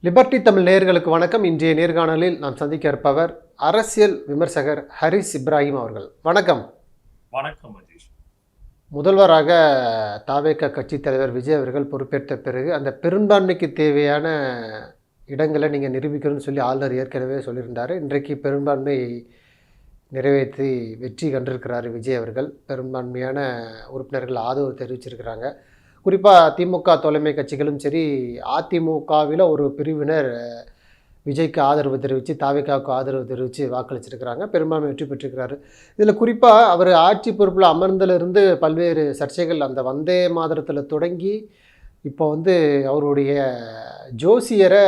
Liberty Tamil நேயர்களுக்கு வணக்கம். இன்றைய நேர்காணலில் நாம் சந்திக்க இருப்பவர் அரசியல் விமர்சகர் ஹரிஸ் இப்ராஹிம் அவர்கள். வணக்கம். வணக்கம் அஜீஷ். முதல்வராக தாவேக கட்சித் தலைவர் விஜய் அவர்கள் பொறுப்பேற்ற பிறகு அந்த பெரும்பான்மைக்கு தேவையான இடங்களை நீங்கள் நிரூபிக்கணும்னு சொல்லி ஆளுநர் ஏற்கனவே சொல்லியிருந்தார். இன்றைக்கு பெரும்பான்மை நிறைவேற்றி வெற்றி கண்டிருக்கிறார் விஜய் அவர்கள். பெரும்பான்மையான உறுப்பினர்கள் ஆதரவு தெரிவிச்சிருக்கிறாங்க. குறிப்பாக திமுக தலைமை கட்சிகளும் சரி, அதிமுகவில் ஒரு பிரிவினர் விஜய்க்கு ஆதரவு தெரிவித்து தாவேகாவுக்கு ஆதரவு தெரிவித்து வாக்களிச்சிருக்கிறாங்க. பெரும்பான்மை வெற்றி பெற்றிருக்கிறாரு. இதில் குறிப்பாக அவர் ஆட்சி பொறுப்பில் அமர்ந்திலிருந்து பல்வேறு சர்ச்சைகள் அந்த வந்தே மாதரத்தில் தொடங்கி இப்போ அவருடைய ஜோசியரை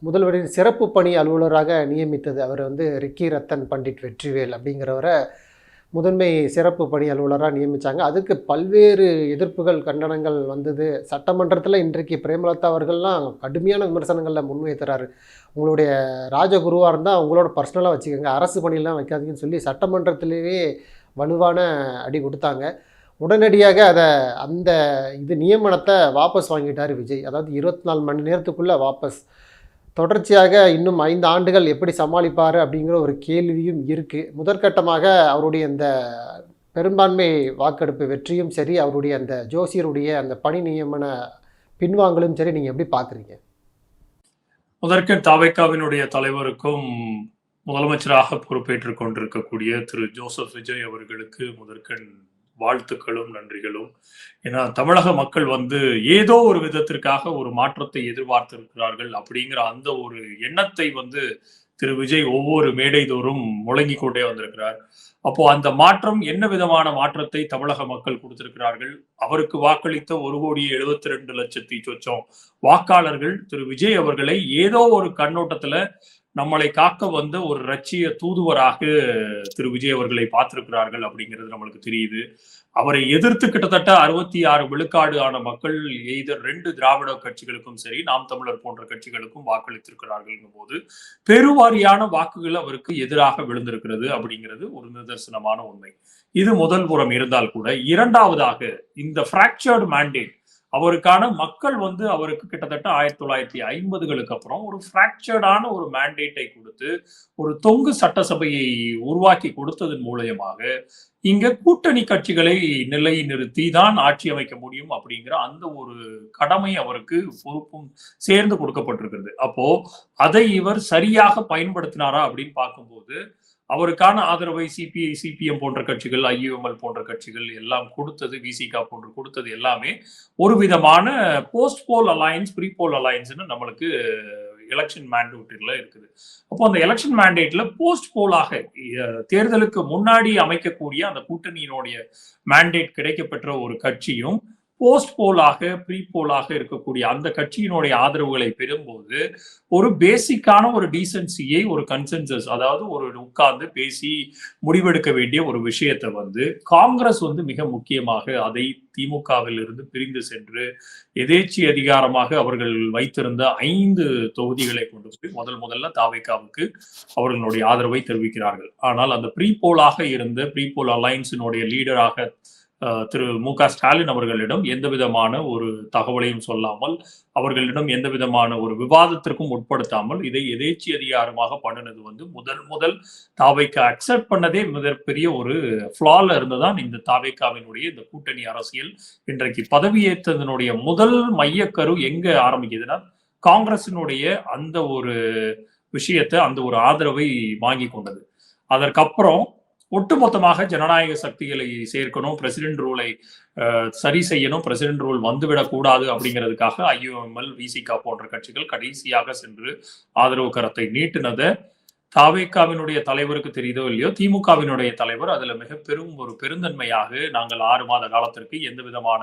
முதல்வரின் சிறப்பு பணி அலுவலராக நியமித்தது. அவர் ரிக்கி ரத்தன் பண்டிட் வெற்றிவேல் அப்படிங்கிறவரை முதன்மை சிறப்பு பணி அலுவலராக நியமித்தாங்க. அதுக்கு பல்வேறு எதிர்ப்புகள், கண்டனங்கள் வந்தது. சட்டமன்றத்தில் இன்றைக்கு பிரேமலதா அவர்கள்லாம் கடுமையான விமர்சனங்களில் முன்வைக்கிறாரு. உங்களுடைய ராஜகுருவாக இருந்தால் உங்களோட பர்சனலாக வச்சுக்கோங்க, அரசு பணியெல்லாம் வைக்காதீங்கன்னு சொல்லி சட்டமன்றத்திலேயே வலுவான அடி கொடுத்தாங்க. உடனடியாக அந்த நியமனத்தை வாபஸ் வாங்கிட்டார் விஜய். அதாவது 24 மணி நேரத்துக்குள்ளே வாபஸ். தொடர்ச்சியாக இன்னும் 5 ஆண்டுகள் எப்படி சமாளிப்பார் அப்படிங்கிற ஒரு கேள்வியும் இருக்குது. முதற்கட்டமாக அவருடைய இந்த பெரும்பான்மை வாக்கெடுப்பு வெற்றியும் சரி, அவருடைய அந்த ஜோசியருடைய அந்த பணி நியமன பின்வாங்கலும் சரி, நீங்கள் எப்படி பார்க்குறீங்க? முதற்கண் தாவேகாவினுடைய தலைவருக்கும் முதலமைச்சராக பொறுப்பேற்றுக் கொண்டிருக்கக்கூடிய திரு ஜோசப் விஜய் அவர்களுக்கு முதற்கண் வாழ்த்துக்களும் நன்றிகளும். ஏன்னா தமிழக மக்கள் ஏதோ ஒரு விதத்திற்காக ஒரு மாற்றத்தை எதிர்பார்த்திருக்கிறார்கள் அப்படிங்கிற அந்த ஒரு எண்ணத்தை திரு விஜய் ஒவ்வொரு மேடை தோறும் முழங்கி கொண்டே வந்திருக்கிறார். அப்போ அந்த மாற்றம் என்ன விதமான மாற்றத்தை தமிழக மக்கள் கொடுத்திருக்கிறார்கள்? அவருக்கு வாக்களித்த 1,72,00,000 சொச்சம் வாக்காளர்கள் திரு விஜய் அவர்களை ஏதோ ஒரு கண்ணோட்டத்துல நம்மளை காக்க வந்த ஒரு லட்சிய தூதுவராக திரு விஜய் அவர்களை பார்த்திருக்கிறார்கள் அப்படிங்கிறது நம்மளுக்கு தெரியுது. அவரை எதிர்த்து கிட்டத்தட்ட 66 விழுக்காடு ஆன மக்கள் எய்தர் 2 திராவிட கட்சிகளுக்கும் சரி, நாம் தமிழர் போன்ற கட்சிகளுக்கும் வாக்களித்திருக்கிறார்கள் போது பெருவாரியான வாக்குகள் அவருக்கு எதிராக விழுந்திருக்கிறது அப்படிங்கிறது ஒரு நிதர்சனமான உண்மை. இது முதல் புறம் இருந்தால் கூட, இரண்டாவதாக இந்த பிராக்சர்டு மேண்டேட் அவருக்கான மக்கள் அவருக்கு கிட்டத்தட்ட 1950களுக்கு அப்புறம் ஒரு பிராக்சர்டான ஒரு மேண்டேட்டை கொடுத்து ஒரு தொங்கு சட்டசபையை உருவாக்கி கொடுத்ததன் மூலயமாக இங்க கூட்டணி கட்சிகளை நிலை நிறுத்தி தான் ஆட்சி அமைக்க முடியும் அப்படிங்கிற அந்த ஒரு கடமை அவருக்கு பொறுப்பும் சேர்ந்து கொடுக்கப்பட்டிருக்கிறது. அப்போ அதை இவர் சரியாக பயன்படுத்தினாரா அப்படின்னு பார்க்கும்போது அவருக்கான ஆதரவை சிபிஐ, சிபிஎம் போன்ற கட்சிகள், ஐயுஎம்எல் போன்ற கட்சிகள் எல்லாம் கொடுத்தது, விசிகா போன்று கொடுத்தது எல்லாமே ஒரு விதமான post poll alliance, pre poll அலையன்ஸ்னு நம்மளுக்கு எலெக்ஷன் மேண்டேட்ல இருக்குது. அப்போ அந்த எலெக்ஷன் மேண்டேட்ல போஸ்ட் போலாக தேர்தலுக்கு முன்னாடி அமைக்கக்கூடிய அந்த கூட்டணியினுடைய மேண்டேட் கிடைக்கப்பெற்ற ஒரு கட்சியும் போஸ்ட் போலாக, ப்ரீ போலாக இருக்கக்கூடிய அந்த கட்சியினுடைய ஆதரவுகளை பெறும்போது ஒரு பேசிக்கான ஒரு டீசன்சியை, ஒரு கன்சென்சஸ், அதாவது ஒரு உட்கார்ந்து பேசி முடிவெடுக்க வேண்டிய ஒரு விஷயத்தை காங்கிரஸ் மிக முக்கியமாக அதை திமுகவில் இருந்து பிரிந்து சென்று எதேச்சி அதிகாரமாக அவர்கள் வைத்திருந்த 5 தொகுதிகளை கொண்டு போய் முதல்ல தாவேகாவுக்கு அவர்களுடைய ஆதரவை தெரிவிக்கிறார்கள். ஆனால் அந்த ப்ரீ போலாக இருந்த ப்ரீ போல் அலையன்ஸினுடைய லீடராக திரு மு.க. ஸ்டாலின் அவர்களிடம் எந்த விதமான ஒரு தகவலையும் சொல்லாமல், அவர்களிடம் எந்த விதமான ஒரு விவாதத்திற்கும் உட்படுத்தாமல் இதை எதேச்சி அதிகாரமாக பண்ணினது முதல் தாவேகா அக்செப்ட் பண்ணதே மிகப்பெரிய ஒரு ஃபிளால இருந்துதான் இந்த தாவேகாவினுடைய இந்த கூட்டணி அரசியல் இன்றைக்கு பதவியேற்றதனுடைய முதல் மையக்கரு எங்க ஆரம்பிக்குதுன்னா காங்கிரசினுடைய அந்த ஒரு விஷயத்தை, அந்த ஒரு ஆதரவை வாங்கி கொண்டது. அதற்கப்புறம் ஒட்டுமொத்தமாக ஜனநாயக சக்திகளை சேர்க்கணும், பிரசிடென்ட் ரூலை சரி செய்யணும், பிரசிடென்ட் ரூல் வந்துவிடக்கூடாது அப்படிங்கிறதுக்காக ஐயுஎம்எல், விசிகா போன்ற கட்சிகள் கடைசியாக சென்று ஆதரவு கரத்தை நீட்டினதை தாவேகாவினுடைய தலைவருக்கு தெரியுதோ இல்லையோ, திமுகவினுடைய தலைவர் அதுல மிக ஒரு பெருந்தன்மையாக நாங்கள் 6 மாத காலத்திற்கு எந்த விதமான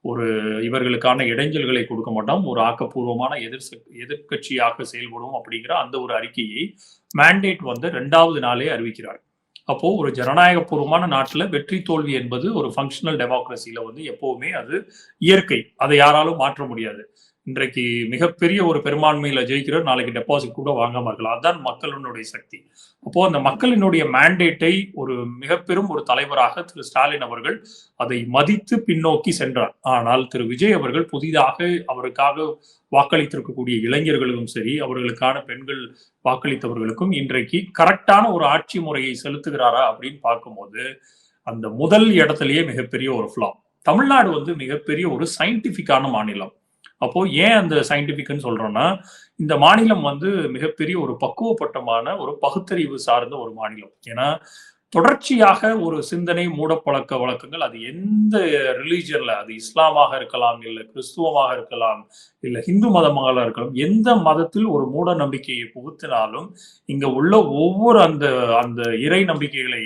ஒரு இவர்களுக்கான இடைஞ்சல்களை கொடுக்க மாட்டோம், ஒரு ஆக்கப்பூர்வமான எதிர்கட்சியாக செயல்படும் அப்படிங்கிற அந்த ஒரு அறிக்கையை மேண்டேட் 2வது நாளே அறிவிக்கிறார். அப்போ ஒரு ஜனநாயகபூர்வமான நாட்டுல வெற்றி தோல்வி என்பது ஒரு ஃபங்க்ஷனல் டெமோக்ரஸில எப்பவுமே அது இயற்கை, அதை யாராலும் மாற்ற முடியாது. இன்றைக்கு மிகப்பெரிய ஒரு பெரும்பான்மையில ஜெயிக்கிற நாளைக்கு டெபாசிட் கூட வாங்காம இருக்கலாம். அதுதான் மக்களினுடைய சக்தி. அப்போ அந்த மக்களினுடைய மேண்டேட்டை ஒரு மிகப்பெரும் ஒரு தலைவராக திரு ஸ்டாலின் அவர்கள் அதை மதித்து பின்னோக்கி சென்றார். ஆனால் திரு விஜய் அவர்கள் புதிதாக அவருக்காக வாக்களித்திருக்கக்கூடிய இளைஞர்களுக்கும் சரி, அவர்களுக்கான பெண்கள் வாக்களித்தவர்களுக்கும் இன்றைக்கு கரெக்டான ஒரு ஆட்சி முறையை செலுத்துகிறாரா அப்படின்னு பார்க்கும்போது அந்த முதல் இடத்திலேயே மிகப்பெரிய ஒரு ஃபிளா. தமிழ்நாடு வந்து மிகப்பெரிய ஒரு சயின்டிபிக்கான மாநிலம். அப்போ ஏன் அந்த சயின்டிபிக்னு சொல்றோம்னா, இந்த மாநிலம் வந்து மிகப்பெரிய ஒரு பக்குவப்பட்டமான ஒரு பகுத்தறிவு சார்ந்த ஒரு மாநிலம். ஏன்னா தொடர்ச்சியாக ஒரு சிந்தனை மூடப்பழக்க வழக்கங்கள் அது எந்த ரிலீஜியன்ல, அது இஸ்லாமாக இருக்கலாம், இல்ல கிறிஸ்துவமாக இருக்கலாம், இல்ல ஹிந்து மதமாக இருக்கலாம், எந்த மதத்தில் ஒரு மூட நம்பிக்கையை புகுத்தினாலும் இங்க உள்ள ஒவ்வொரு அந்த அந்த இறை நம்பிக்கைகளை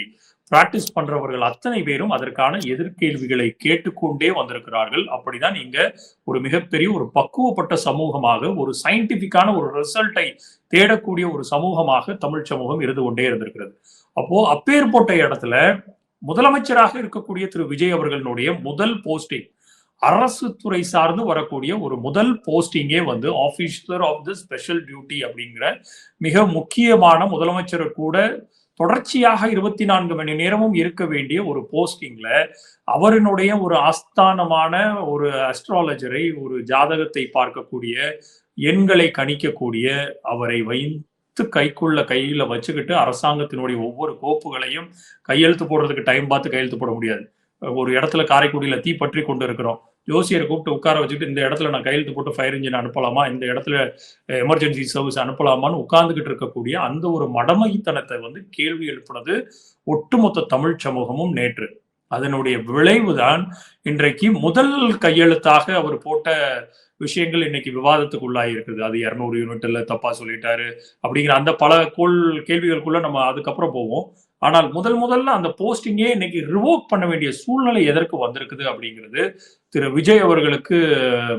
பிராக்டிஸ் பண்றவர்கள் அத்தனை பேரும் அதற்கான எதிர்கேள்விகளை கேட்டுக்கொண்டே வந்திருக்கிறார்கள். அப்படிதான் இங்க ஒரு மிகப்பெரிய ஒரு பக்குவப்பட்ட சமூகமாக, ஒரு சயின்டிபிக்கான ஒரு ரிசல்ட்டை தேடக்கூடிய ஒரு சமூகமாக தமிழ் சமூகம் இருந்து கொண்டே இருந்திருக்கிறது. அப்போ அப்பேற்பட்ட இடத்துல முதலமைச்சராக இருக்கக்கூடிய திரு விஜய் அவர்களுடைய முதல் போஸ்டிங், அரசு துறை சார்ந்து வரக்கூடிய ஒரு முதல் போஸ்டிங்கே வந்து officer of the special duty அப்படிங்கிற மிக முக்கியமான முதலமைச்சர் கூட தொடர்ச்சியாக 24 மணி நேரமும் இருக்க வேண்டிய ஒரு போஸ்டிங்ல அவருடைய ஒரு ஆஸ்தானமான ஒரு அஸ்ட்ராலஜரை, ஒரு ஜாதகத்தை பார்க்கக்கூடிய, எண்களை கணிக்கக்கூடிய அவரை கையில வச்சுக்கிட்டு அரசாங்கத்தினுடைய ஒவ்வொரு கோப்புகளையும் கையெழுத்து போடுறதுக்கு டைம் பார்த்து கையெழுத்து போட முடியாது. ஒரு இடத்துல காரைக்குடியில தீ பற்றி கொண்டு இருக்கிறோம், ஜோசியரை கூப்பிட்டு உட்கார வச்சுட்டு இந்த இடத்துல நான் கையெழுத்து போட்டு ஃபயர் இன்ஜின் அனுப்பலாமா, இந்த இடத்துல எமர்ஜென்சி சர்வீஸ் அனுப்பலாமான்னு உட்கார்ந்துகிட்டு இருக்கக்கூடிய அந்த ஒரு மடமைத்தனத்தை வந்து கேள்வி எழுப்புனது ஒட்டுமொத்த தமிழ் சமூகமும் நேற்று. அதனுடைய விளைவுதான் இன்றைக்கு முதல் கையெழுத்தாக அவர் போட்ட விஷயங்கள் இன்னைக்கு விவாதத்துக்கு உள்ளாகி இருக்குது. அது 200 யூனிட்ல தப்பா சொல்லிட்டாரு அப்படிங்கிற அந்த பல கேள்விகளுக்குள்ள நம்ம அதுக்கப்புறம் போவோம். ஆனால் முதல்ல அந்த போஸ்டிங்கே இன்னைக்கு ரிவோக் பண்ண வேண்டிய சூழ்நிலை எதற்கு வந்திருக்குது அப்படிங்கிறது திரு விஜய் அவர்களுக்கு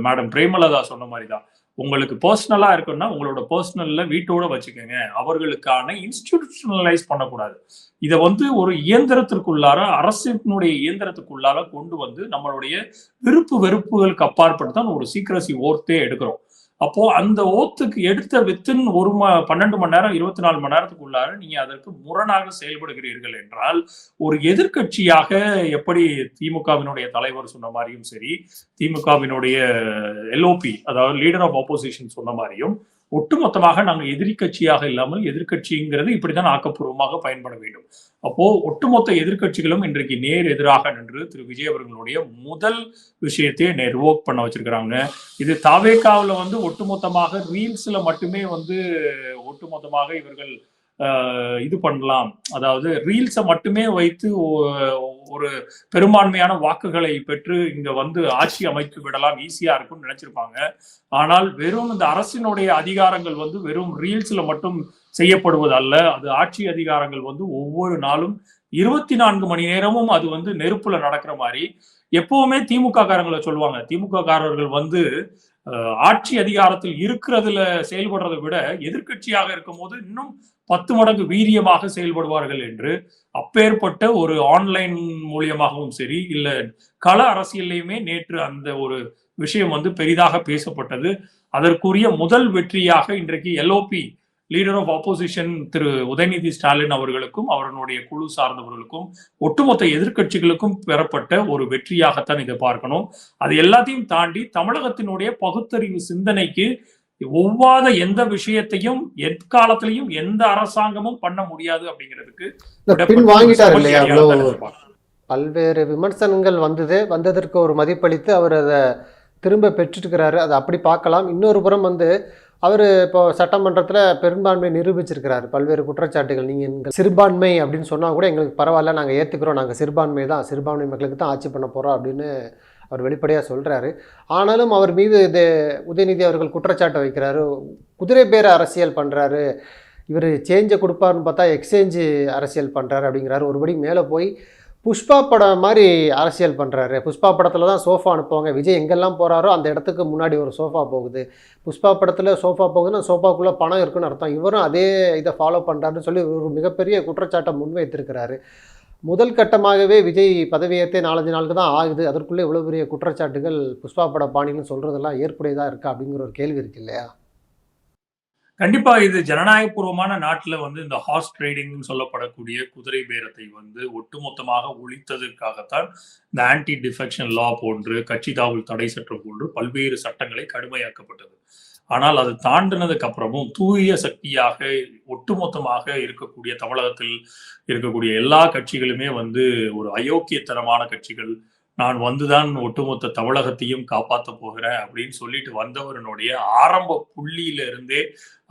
மேடம் பிரேமலதா சொன்ன மாதிரிதான். உங்களுக்கு பர்சனலா இருக்குன்னா உங்களோட பர்சனல்ல வீட்டோட வச்சுக்கோங்க, அவர்களுக்கான இன்ஸ்டிடியூஷனலைஸ் பண்ணக்கூடாது. இதை வந்து ஒரு இயந்திரத்திற்குள்ளார, அரசினுடைய இயந்திரத்துக்குள்ளார கொண்டு வந்து நம்மளுடைய விருப்பு வெறுப்புகளுக்கு அப்பாற்பட்டு தான் ஒரு சீக்ரசி ஓர்த்தே எடுக்கிறோம். அப்போ அந்த ஓத்துக்கு எடுத்த வித்தின் 12 மணி நேரம் 24 மணி நேரத்துக்குள்ளார நீங்க அதற்கு முரணாக செயல்படுகிறீர்கள் என்றால், ஒரு எதிர்கட்சியாக எப்படி திமுகவினுடைய தலைவர் சொன்ன மாதிரியும் சரி, திமுகவினுடைய எல்ஓபி அதாவது லீடர் ஆஃப் ஆப்போசிஷன் சொன்ன மாதிரியும் ஒட்டுமொத்தமாக நாங்கள் எதிர்கட்சியாக இல்லாமல் எதிர்கட்சிங்கிறது இப்படிதான் ஆக்கப்பூர்வமாக பயன்பட வேண்டும். அப்போ ஒட்டுமொத்த எதிர்கட்சிகளும் இன்றைக்கு நேர் எதிராக நின்று திரு விஜய் அவர்களுடைய முதல் விஷயத்தையே ரிவோக் பண்ண வச்சிருக்கிறாங்க. இது தாவேகாவில் வந்து ஒட்டுமொத்தமாக ரீல்ஸ்ல மட்டுமே வந்து ஒட்டுமொத்தமாக இவர்கள் இது பண்ணலாம், அதாவது ரீல்ஸை மட்டுமே வைத்து ஒரு பெரும்பான்மையான வாக்குகளை பெற்று இங்க வந்து ஆட்சி அமைத்து விடலாம், ஈஸியா இருக்கும்னு நினைச்சிருப்பாங்க. ஆனால் வெறும் இந்த அரசினுடைய அதிகாரங்கள் வந்து வெறும் ரீல்ஸ்ல மட்டும் செய்யப்படுவது அல்ல, அது ஆட்சி அதிகாரங்கள் வந்து ஒவ்வொரு நாளும் 24 மணி நேரமும் அது வந்து நெருப்புல நடக்கிற மாதிரி. எப்பவுமே திமுக காரங்களை சொல்லுவாங்க, திமுக காரர்கள் வந்து ஆட்சி அதிகாரத்தில் இருக்கிறதுல செயல்படுறதை விட எதிர்கட்சியாக இருக்கும் போது இன்னும் 10 மடங்கு வீரியமாக செயல்படுவார்கள் என்று. அப்பேற்பட்ட ஒரு ஆன்லைன் மூலியமாகவும் சரி, இல்ல கள அரசியல்லையுமே நேற்று அந்த ஒரு விஷயம் வந்து பெரிதாக பேசப்பட்டது. அதற்குரிய முதல் வெற்றியாக இன்றைக்கு LOP leader of opposition Thiru Udhayanidhi Stalin அவர்களுக்கும் அவர்களுடைய குழு சார்ந்தவர்களுக்கும் ஒட்டுமொத்த எதிர்கட்சிகளுக்கும் பெறப்பட்ட ஒரு வெற்றியாகத்தான் இதை பார்க்கணும். அது எல்லாத்தையும் தாண்டி தமிழகத்தினுடைய பகுத்தறிவு சிந்தனைக்கு ஒவ்வாத எந்த விஷயத்தையும் எக்காலத்திலையும் எந்த அரசாங்கமும் பண்ண முடியாது அப்படிங்கிறதுக்கு பல்வேறு விமர்சனங்கள் வந்ததற்கு ஒரு மதிப்பளித்து அவர் அதை திரும்ப பெற்றுக்கிறாரு. அதை அப்படி பார்க்கலாம். இன்னொரு புறம் வந்து அவர் இப்போ சட்டமன்றத்தில் பெரும்பான்மை நிரூபிச்சிருக்கிறார். பல்வேறு குற்றச்சாட்டுகள், நீங்கள் எங்கள் சிறுபான்மை அப்படின்னு சொன்னால் கூட எங்களுக்கு பரவாயில்ல, நாங்கள் ஏற்றுக்கிறோம், நாங்கள் சிறுபான்மை மக்களுக்கு தான் ஆட்சி பண்ண போகிறோம் அப்படின்னு அவர் வெளிப்படையாக சொல்கிறாரு. ஆனாலும் அவர் மீது உதயநிதி அவர்கள் குற்றச்சாட்டை வைக்கிறாரு, குதிரை பேர அரசியல் பண்ணுறாரு, இவர் சேஞ்சை கொடுப்பாருன்னு பார்த்தா எக்ஸ்சேஞ்சு அரசியல் பண்ணுறாரு அப்படிங்கிறாரு. ஒருபடி மேலே போய் புஷ்பா படம் மாதிரி அரசியல் பண்ணுறாரு. புஷ்பா படத்தில் தான் சோஃபா அனுப்புவாங்க, விஜய் எங்கெல்லாம் போகிறாரோ அந்த இடத்துக்கு முன்னாடி ஒரு சோஃபா போகுது. புஷ்பா படத்தில் சோஃபா போகுதுன்னா சோஃபாக்குள்ளே பணம் இருக்குன்னு அர்த்தம். இவரும் அதே இதை ஃபாலோ பண்ணுறாருன்னு சொல்லி ஒரு மிகப்பெரிய குற்றச்சாட்டை முன்வைத்திருக்கிறாரு. முதல் கட்டமாகவே விஜய் பதவியேற்றே 4-5 நாளுக்கு தான் ஆகுது. அதற்குள்ளே இவ்வளோ பெரிய குற்றச்சாட்டுகள் புஷ்பா பட பாணின்னு சொல்றதெல்லாம் ஏற்புடையதா இருக்கா? அப்படிங்கிற ஒரு கேள்வி இருக்கு இல்லையா? கண்டிப்பா இது ஜனநாயகபூர்வமான நாட்டுல இந்த ஹார்ஸ் ட்ரேடிங்னு சொல்லப்படக்கூடிய குதிரை பேரத்தை ஒட்டுமொத்தமாக ஒழித்ததற்காகத்தான் இந்த ஆன்டி டிஃபெக்ஷன் லா போன்று கட்சி தாவல் தடை சட்டம் போன்று பல்வேறு சட்டங்களை கடுமையாக்கப்பட்டது. ஆனால் அது தாண்டினதுக்கு அப்புறமும் தூய சக்தியாக ஒட்டுமொத்தமாக இருக்கக்கூடிய தமிழகத்தில் இருக்கக்கூடிய எல்லா கட்சிகளுமே ஒரு அயோக்கியத்தனமான கட்சிகள். நான் வந்துதான் ஒட்டுமொத்த தமிழகத்தையும் காப்பாற்ற போகிறேன் அப்படின்னு சொல்லிட்டு வந்தவருடைய ஆரம்ப புள்ளியில இருந்தே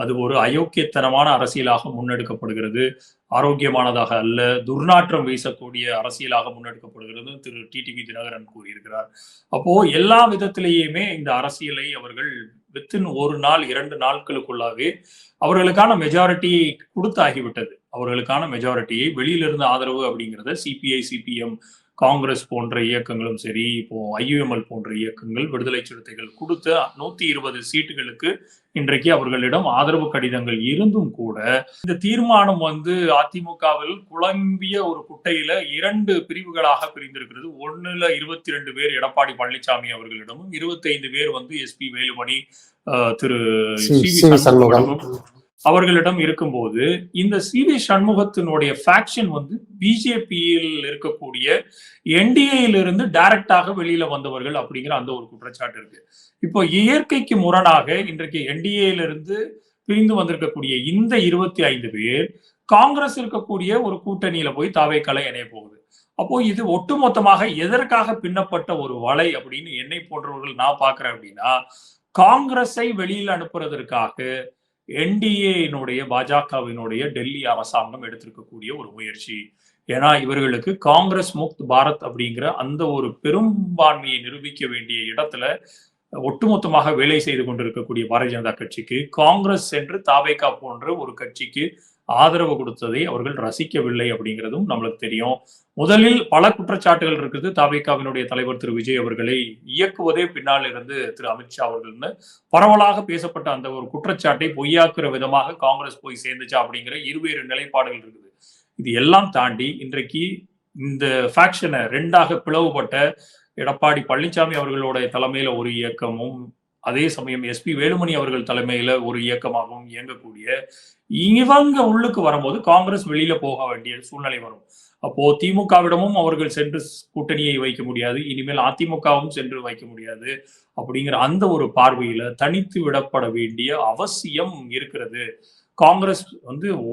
அது ஒரு அயோக்கியத்தனமான அரசியலாக முன்னெடுக்கப்படுகிறது. ஆரோக்கியமானதாக அல்ல, துர்நாற்றம் வீசக்கூடிய அரசியலாக முன்னெடுக்கப்படுகிறது திரு டிடிவி தினகரன் கூறியிருக்கிறார். அப்போ எல்லா விதத்திலேயுமே இந்த அரசியலை அவர்கள் வித்தின் 1 நாள் 2 நாட்களுக்குள்ளாவே அவர்களுக்கான மெஜாரிட்டி கொடுத்தாகிவிட்டது. அவர்களுக்கான மெஜாரிட்டியை வெளியிலிருந்து ஆதரவு அப்படிங்கிறத சிபிஐ, சிபிஎம், காங்கிரஸ் போன்ற இயக்கங்களும் சரி, இப்போ ஐயுஎம்எல் போன்ற இயக்கங்கள், விடுதலை சிறுத்தைகள் கொடுத்த 120 சீட்டுகளுக்கு இன்றைக்கு அவர்களிடம் ஆதரவு கடிதங்கள் இருந்தும் கூட இந்த தீர்மானம் அதிமுகவில் குழம்பிய ஒரு குட்டையில 2 பிரிவுகளாக பிரிந்திருக்கிறது. ஒண்ணுல 22 பேர் எடப்பாடி பழனிசாமி அவர்களிடமும், 25 பேர் எஸ்பி வேலுமணி, திரு சி.வி. சண்முகமும் அவர்களிடம் இருக்கும்போது இந்த சி.வி. சண்முகத்தினுடைய ஃபேக்ஷன் பிஜேபியில் இருக்கக்கூடிய என்டிஏயிலிருந்து டைரக்டாக வெளியில வந்தவர்கள் அப்படிங்கிற அந்த ஒரு குற்றச்சாட்டு இருக்கு. இப்போ இயற்கைக்கு முரணாக இன்றைக்கு என்டிஏயிலிருந்து பிரிந்து வந்திருக்கக்கூடிய இந்த 25 பேர் காங்கிரஸ் இருக்கக்கூடிய ஒரு கூட்டணியில போய் தாவேக்கால இணைய போகுது. அப்போ இது ஒட்டுமொத்தமாக எதற்காக பின்னப்பட்ட ஒரு வலை அப்படின்னு என்னை போன்றவர்கள் நான் பாக்குறேன் அப்படின்னா, காங்கிரஸை வெளியில் அனுப்புறதற்காக என்டிஏனுடைய பாஜகவினுடைய டெல்லி அரசாங்கம் எடுத்திருக்கக்கூடிய ஒரு முயற்சி. ஏன்னா இவர்களுக்கு காங்கிரஸ் முக்த் பாரத் அப்படிங்கிற அந்த ஒரு பெரும்பான்மையை நிரூபிக்க வேண்டிய இடத்துல ஒட்டுமொத்தமாக வேலை செய்து கொண்டிருக்கக்கூடிய பாரதிய ஜனதா கட்சிக்கு காங்கிரஸ் என்று தாவேகா போன்ற ஒரு கட்சிக்கு ஆதரவு கொடுத்ததை அவர்கள் ரசிக்கவில்லை அப்படிங்கிறதும் நம்மளுக்கு தெரியும். முதலில் பல குற்றச்சாட்டுகள் இருக்குது. தாவேகாவினுடைய தலைவர் திரு விஜய் அவர்களை இயக்குவதே பின்னால் இருந்து திரு அமித்ஷா அவர்கள்னு பரவலாக பேசப்பட்ட அந்த ஒரு குற்றச்சாட்டை பொய்யாக்குற விதமாக காங்கிரஸ் போய் சேர்ந்துச்சா அப்படிங்கிற இருவேறு நிலைப்பாடுகள் இருக்குது. இது எல்லாம் தாண்டி இன்றைக்கு இந்த ஃபேக்ஷனை 2ஆக பிளவுபட்ட எடப்பாடி பழனிசாமி அவர்களோட தலைமையில ஒரு இயக்கமும், அதே சமயம் எஸ்பி வேலுமணி அவர்கள் தலைமையில ஒரு இயக்கமாகவும் இயங்கக்கூடிய இவங்க உள்ளுக்கு வரும்போது காங்கிரஸ் வெளியில போக வேண்டிய சூழ்நிலை வரும். அப்போ திமுகவிடமும் அவர்கள் சென்று கூட்டணியை வைக்க முடியாது, இனிமேல் அதிமுகவும் சென்று வைக்க முடியாது அப்படிங்கிற அந்த ஒரு பார்வையில தனித்து விடப்பட வேண்டிய அவசியம் இருக்கிறது. காங்கிரஸ்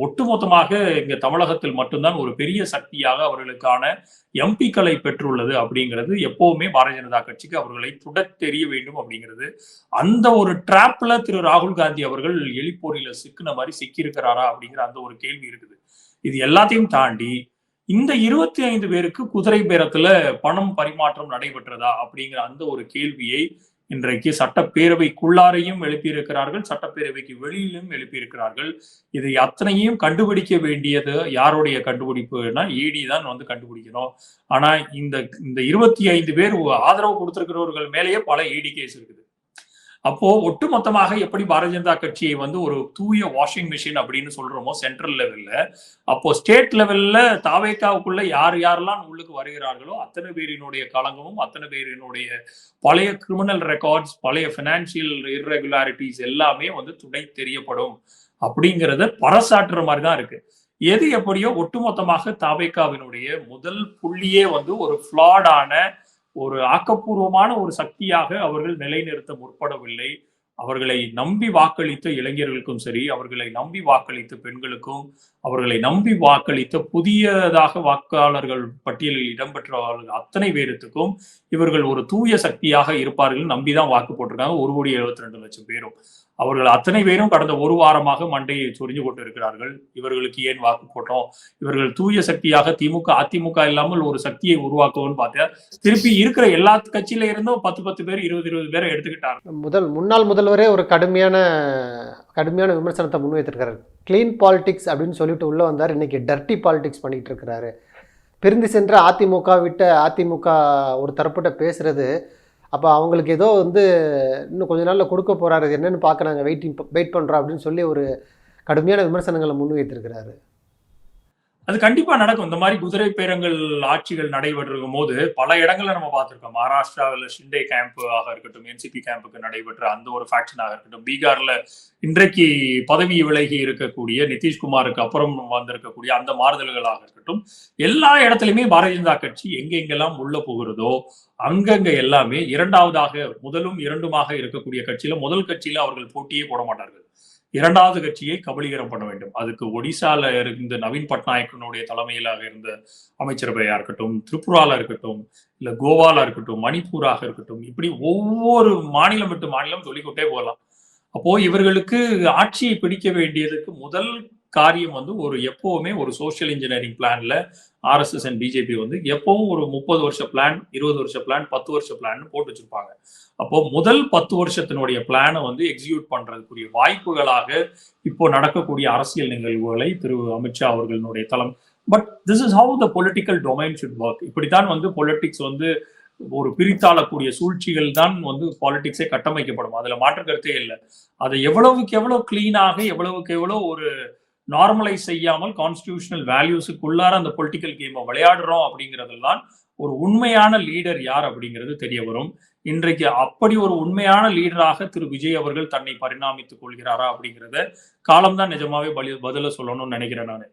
ஒட்டுமொத்தமாக இங்க தமிழகத்தில் மட்டும்தான் ஒரு பெரிய சக்தியாக அவர்களுக்கான எம்பிக்களை பெற்றுள்ளது அப்படிங்கிறது எப்பவுமே பாரதிய ஜனதா கட்சிக்கு அவர்களை துடத்தெறிய வேண்டும் அப்படிங்கிறது. அந்த ஒரு டிராப்ல திரு ராகுல் காந்தி அவர்கள் எலிப்போரியில சிக்கின மாதிரி சிக்கியிருக்கிறாரா அப்படிங்கிற அந்த ஒரு கேள்வி இருக்குது. இது எல்லாத்தையும் தாண்டி இந்த 25 பேருக்கு குதிரை பேரத்துல பணம் பரிமாற்றம் நடைபெற்றதா அப்படிங்கிற அந்த ஒரு கேள்வியை இன்றைக்கு சட்டப்பேரவைக்குள்ளாரையும் எழுப்பியிருக்கிறார்கள், சட்டப்பேரவைக்கு வெளியிலும் எழுப்பியிருக்கிறார்கள். இதை அத்தனையும் கண்டுபிடிக்க வேண்டியது யாருடைய கண்டுபிடிப்புனா இடி தான் கண்டுபிடிக்கணும். ஆனா இந்த 25 பேர் ஆதரவு கொடுத்திருக்கிறவர்கள் மேலேயே பல இடி கேஸ் இருக்குது. அப்போ ஒட்டுமொத்தமாக எப்படி பாரதிய ஜனதா கட்சியை ஒரு தூய வாஷிங் மிஷின் அப்படின்னு சொல்றோமோ சென்ட்ரல் லெவல்ல, அப்போ ஸ்டேட் லெவல்ல தாவேக்காவுக்குள்ள யாரெல்லாம் உள்ளுக்கு வருகிறார்களோ அத்தனை பேரினுடைய களங்கமும், அத்தனை பேரினுடைய பழைய கிரிமினல் ரெக்கார்ட்ஸ், பழைய பினான்சியல் இர்ரெகுலாரிட்டிஸ் எல்லாமே துடை தெரியப்படும் அப்படிங்கிறத பறைசாற்றுற மாதிரி தான் இருக்கு. எது எப்படியோ ஒட்டுமொத்தமாக தாவேக்காவினுடைய முதல் புள்ளியே ஒரு ஃபிளாடான ஒரு ஆக்கப்பூர்வமான ஒரு சக்தியாக அவர்கள் நிலைநிறுத்த முற்படவில்லை. அவர்களை நம்பி வாக்களித்த இளைஞர்களுக்கும் சரி, அவர்களை நம்பி வாக்களித்த பெண்களுக்கும், அவர்களை நம்பி வாக்களித்த புதியதாக வாக்காளர்கள் பட்டியலில் இடம்பெற்றவர்கள் அத்தனை பேருக்கும் இவர்கள் ஒரு தூய சக்தியாக இருப்பார்கள் நம்பிதான் வாக்கு போட்டிருக்காங்க. 1,72,00,000 பேரும். அவர்கள் அத்தனை பேரும் கடந்த ஒரு வாரமாக மண்டையை சொரிஞ்சு கொண்டு இருக்கிறார்கள். இவர்களுக்கு ஏன் வாக்கு போட்டோம், இவர்கள் தூய சக்தியாக திமுக அதிமுக இல்லாமல் ஒரு சக்தியை உருவாக்குவோம்னு பார்த்தா திருப்பி இருக்கிற எல்லா கட்சியில இருந்தும் 10 பேர் 20 பேரை எடுத்துக்கிட்டாங்க. முன்னாள் முதல்வரே ஒரு கடுமையான விமர்சனத்தை முன்வைத்திருக்கிறார். கிளீன் பாலிடிக்ஸ் அப்படின்னு சொல்லிட்டு உள்ள வந்தார். இன்னைக்கு டர்ட்டி பாலிடிக்ஸ் பண்ணிட்டு இருக்கிறாரு. பிரிந்து சென்ற அதிமுக விட்ட அதிமுக ஒரு தரப்புட்ட பேசுறது, அப்போ அவங்களுக்கு ஏதோ இன்னும் கொஞ்ச நாளில் கொடுக்க போகிறாரு, என்னென்னு பார்க்க நாங்கள் வெயிட் பண்ணுறோம் அப்படின்னு சொல்லி ஒரு கடுமையான விமர்சனங்களை முன்வைத்திருக்கிறாரு. அது கண்டிப்பா நடக்கும். இந்த மாதிரி குதிரை பேரங்கள் ஆட்சிகள் நடைபெற்றிருக்கும் போது பல இடங்கள்ல நம்ம பார்த்திருக்கோம். மகாராஷ்டிராவில் ஷிண்டே கேம்ப் ஆக இருக்கட்டும், என்சிபி கேம்புக்கு நடைபெற்ற அந்த ஒரு ஃபேக்ஷனாக இருக்கட்டும், பீகார்ல இன்றைக்கு பதவி விலகி இருக்கக்கூடிய நிதிஷ்குமாருக்கு அப்புறம் வந்திருக்கக்கூடிய அந்த மாறுதல்களாக இருக்கட்டும், எல்லா இடத்துலையுமே பாரதிய ஜனதா கட்சி எங்கெங்கெல்லாம் உள்ள போகிறதோ அங்கங்க எல்லாமே இரண்டாவதாக முதலும் இரண்டுமாக இருக்கக்கூடிய கட்சியில முதல் கட்சியில அவர்கள் போட்டியே போட மாட்டார்கள். இரண்டாவது கட்சியை கபலீகரம் பண்ண வேண்டும். அதுக்கு ஒடிசால இருந்த நவீன் பட்நாயக்கனுடைய தலைமையிலாக இருந்த அமைச்சரவையா இருக்கட்டும், திரிபுரால இருக்கட்டும், இல்ல கோவால இருக்கட்டும், மணிப்பூராக இருக்கட்டும், இப்படி ஒவ்வொரு மாநிலம் விட்டு மாநிலம் சொல்லிக்கொண்டே போகலாம். அப்போ இவர்களுக்கு ஆட்சியை பிடிக்க வேண்டியதுக்கு முதல் காரியம் வந்து எப்பவுமே ஒரு சோசியல் இன்ஜினியரிங் பிளான்ல ஆர்எஸ்எஸ் அண்ட் பிஜேபி வந்து எப்பவும் ஒரு 30 வருஷ பிளான், 20 வருஷ பிளான், 10 வருஷ பிளான் போட்டு வச்சிருப்பாங்க. அப்போ முதல் 10 வருஷத்தினுடைய பிளானை வந்து எக்ஸிக்யூட் பண்றதுக்குரிய வாய்ப்புகளாக இப்போ நடக்கக்கூடிய அரசியல் நிகழ்வுகளை திரு அமித்ஷா அவர்களுடைய தளம். But this is how the political domain should work. இப்படித்தான் வந்து பொலிட்டிக்ஸ் வந்து ஒரு பிரித்தாளக்கூடிய சூழ்ச்சிகள் தான் வந்து பாலிடிக்ஸே கட்டமைக்கப்படும். அதுல மாற்று கருத்தே இல்லை. அதை எவ்வளவுக்கு எவ்வளவு கிளீனாக, எவ்வளவுக்கு எவ்வளவு ஒரு நார்மலைஸ் செய்யாமல் கான்ஸ்டிடியூஷனல் வேல்யூஸுக்குள்ளார அந்த பொலிட்டிக்கல் கேமை விளையாடுறோம் அப்படிங்கிறதெல்லாம் ஒரு உண்மையான லீடர் யார் அப்படிங்கிறது தெரிய வரும். இன்றைக்கு அப்படி ஒரு உண்மையான லீடராக திரு விஜய் அவர்கள் தன்னை பரிணாமித்துக் கொள்கிறாரா அப்படிங்கிறத காலம்தான் நிஜமாவே பதில சொல்லணும்னு நினைக்கிறேன் நான்.